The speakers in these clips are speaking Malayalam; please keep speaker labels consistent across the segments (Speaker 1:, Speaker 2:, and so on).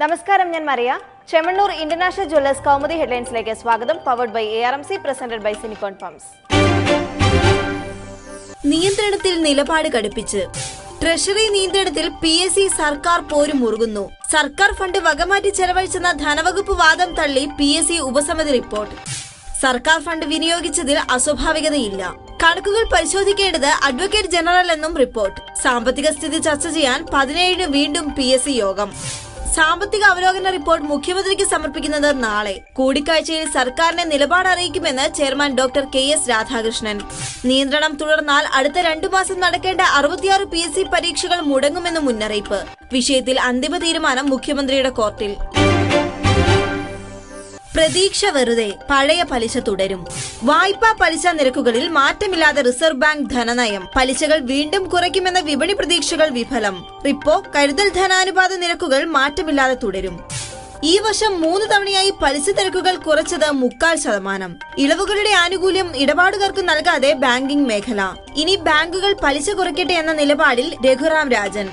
Speaker 1: നമസ്കാരം, ഞാൻ മറിയ. ചെമ്മണ്ണൂർ ഇന്റർനാഷണൽ ജ്വല്ലേഴ്സ് കൗമുദി ഹെഡ്ലൈൻസിലേക്ക് സ്വാഗതം. Powered by ARMC, presented by സിനിക്കോൺ പംപ്സ്.
Speaker 2: നിയന്ത്രണത്തിൽ നിലപാട് കടുപ്പിച്ച് ട്രഷറി നിയന്ത്രണത്തിൽ PSC സർക്കാർ പോരും മുറുകുന്നു. സർക്കാർ ഫണ്ട് വകമാറ്റി ചെലവഴിച്ചെന്ന ധനവകുപ്പ് വാദം തള്ളി PSC ഉപസമിതി റിപ്പോർട്ട്. സർക്കാർ ഫണ്ട് വിനിയോഗിച്ചതിൽ അസ്വാഭാവികതയില്ല. കണക്കുകൾ പരിശോധിക്കേണ്ടത് അഡ്വക്കേറ്റ് ജനറൽ എന്നും റിപ്പോർട്ട്. സാമ്പത്തിക സ്ഥിതി ചർച്ച ചെയ്യാൻ 17 വീണ്ടും PSC യോഗം. സാമ്പത്തിക അവലോകന റിപ്പോർട്ട് മുഖ്യമന്ത്രിക്ക് സമർപ്പിക്കുന്നത് നാളെ. കൂടിക്കാഴ്ചയിൽ സർക്കാരിന്റെ നിലപാട് അറിയിക്കുമെന്ന് ചെയർമാൻ ഡോക്ടർ KS രാധാകൃഷ്ണൻ. നിയന്ത്രണം തുടർന്നാൽ അടുത്ത 2 മാസം നടക്കേണ്ട 66 PSC പരീക്ഷകൾ മുടങ്ങുമെന്ന് മുന്നറിയിപ്പ്. വിഷയത്തിൽ അന്തിമ തീരുമാനം മുഖ്യമന്ത്രിയുടെ കോർട്ടിൽ. പ്രതീക്ഷ വെറുതെ, പഴയ പലിശ തുടരും. വായ്പാ പലിശ നിരക്കുകളിൽ മാറ്റമില്ലാതെ റിസർവ് ബാങ്ക് ധനനയം. പലിശകൾ വീണ്ടും കുറയ്ക്കുമെന്ന വിപണി പ്രതീക്ഷകൾ വിഫലം. റിപ്പോ, കരുതൽ ധനാനുപാത നിരക്കുകൾ മാറ്റമില്ലാതെ തുടരും. ഈ വർഷം 3 തവണയായി പലിശ നിരക്കുകൾ കുറച്ചത് 0.25%. ഇളവുകളുടെ ആനുകൂല്യം ഇടപാടുകാർക്ക് നൽകാതെ ബാങ്കിംഗ് മേഖല. ഇനി ബാങ്കുകൾ പലിശ കുറയ്ക്കട്ടെ എന്ന നിലപാടിൽ രഘുറാം രാജൻ.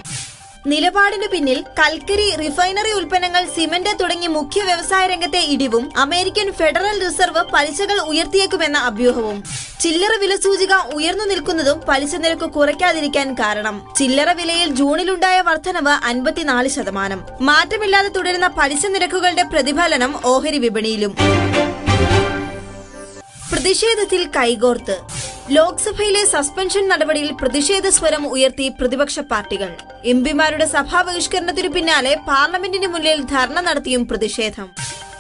Speaker 2: നിലപാടിനു പിന്നിൽ കൽക്കരി, റിഫൈനറി ഉൽപ്പന്നങ്ങൾ, സിമന്റ് തുടങ്ങി മുഖ്യ വ്യവസായ രംഗത്തെ ഇടിവും അമേരിക്കൻ ഫെഡറൽ റിസർവ് പലിശകൾ ഉയർത്തിയേക്കുമെന്ന അഭ്യൂഹവും. ചില്ലറ വില സൂചിക ഉയർന്നു നിൽക്കുന്നതും പലിശ നിരക്ക് കുറയ്ക്കാതിരിക്കാൻ കാരണം. ചില്ലറ വിലയിൽ ജൂണിലുണ്ടായ വർധനവ് 54%. മാറ്റമില്ലാതെ തുടരുന്ന പലിശ നിരക്കുകളുടെ പ്രതിഫലനം ഓഹരി വിപണിയിലും. പ്രതിഷേധത്തിൽ കൈകോർത്ത് ലോക്സഭയിലെ സസ്പെൻഷൻ നടപടിയിൽ പ്രതിഷേധ സ്വരം ഉയർത്തി പ്രതിപക്ഷ പാർട്ടികൾ. MPമാരുടെ സഭാ ബഹിഷ്കരണത്തിനു പിന്നാലെ പാർലമെന്റിന് മുന്നിൽ ധർണ നടത്തിയും പ്രതിഷേധം.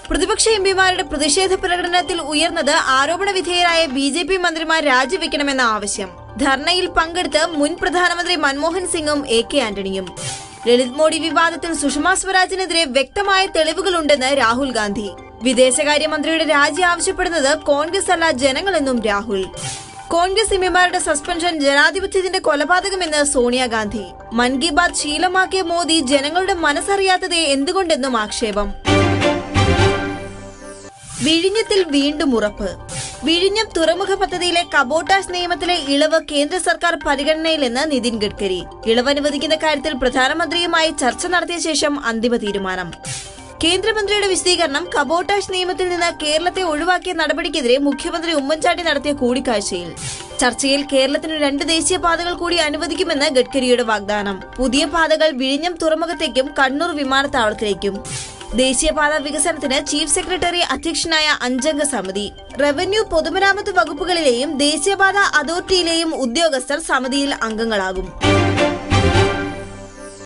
Speaker 2: പ്രതിപക്ഷ MPമാരുടെ പ്രതിഷേധ പ്രകടനത്തിൽ ഉയർന്നത് ആരോപണ വിധേയരായ BJP മന്ത്രിമാർ രാജിവെക്കണമെന്ന ആവശ്യം. ധർണയിൽ പങ്കെടുത്ത് മുൻ പ്രധാനമന്ത്രി മൻമോഹൻ സിംഗും AK ആന്റണിയും. ലളിത് മോഡി വിവാദത്തിൽ സുഷമ സ്വരാജിനെതിരെ വ്യക്തമായ തെളിവുകളുണ്ടെന്ന് രാഹുൽ ഗാന്ധി. വിദേശകാര്യമന്ത്രിയുടെ രാജി ആവശ്യപ്പെടുന്നത് കോൺഗ്രസ് അല്ല, ജനങ്ങളെന്നും രാഹുൽ. കോൺഗ്രസ് MPമാരുടെ സസ്പെൻഷൻ ജനാധിപത്യത്തിന്റെ കൊലപാതകമെന്ന് സോണിയാഗാന്ധി. മൻ കി ബാത് ശീലമാക്കിയ മോദി ജനങ്ങളുടെ മനസ്സറിയാത്തത് എന്തുകൊണ്ടെന്നും ആക്ഷേപം. വിഴിഞ്ഞത്തിൽ വീണ്ടും ഉറപ്പ്. വിഴിഞ്ഞം തുറമുഖ പദ്ധതിയിലെ കബോട്ടാസ് നിയമത്തിലെ ഇളവ് കേന്ദ്ര സർക്കാർ പരിഗണനയിലെന്ന് നിതിൻ ഗഡ്കരി. ഇളവ് അനുവദിക്കുന്ന കാര്യത്തിൽ പ്രധാനമന്ത്രിയുമായി ചർച്ച നടത്തിയ ശേഷം അന്തിമ തീരുമാനം. കേന്ദ്രമന്ത്രിയുടെ വിശദീകരണം. കബോട്ടാഷ് നിയമത്തിൽ നിന്ന് കേരളത്തെ ഒഴിവാക്കിയ നടപടിക്കെതിരെ മുഖ്യമന്ത്രി ഉമ്മൻചാണ്ടി നടത്തിയ കൂടിക്കാഴ്ചയിൽ. ചർച്ചയിൽ കേരളത്തിന് 2 ദേശീയപാതകൾ കൂടി അനുവദിക്കുമെന്ന് ഗഡ്കരിയുടെ വാഗ്ദാനം. പുതിയ പാതകൾ വിഴിഞ്ഞം തുറമുഖത്തേക്കും കണ്ണൂർ വിമാനത്താവളത്തിലേക്കും. ദേശീയപാത വികസനത്തിന് ചീഫ് സെക്രട്ടറി അധ്യക്ഷനായ 5-അംഗ സമിതി. റവന്യൂ, പൊതുമരാമത്ത് വകുപ്പുകളിലെയും ദേശീയപാത അതോറിറ്റിയിലെയും ഉദ്യോഗസ്ഥർ സമിതിയിൽ അംഗങ്ങളാകും.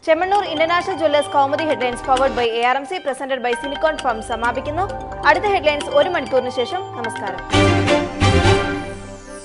Speaker 1: Chemmanur international jewellers Kaumudi headlines powered by ARMC, presented by സിനിക്കോൺ പംപ്സ് സമാപിക്കുന്നു. അടുത്ത ഹെഡ്ലൈൻസ് 1 മണിക്കൂറിന് ശേഷം. നമസ്കാരം.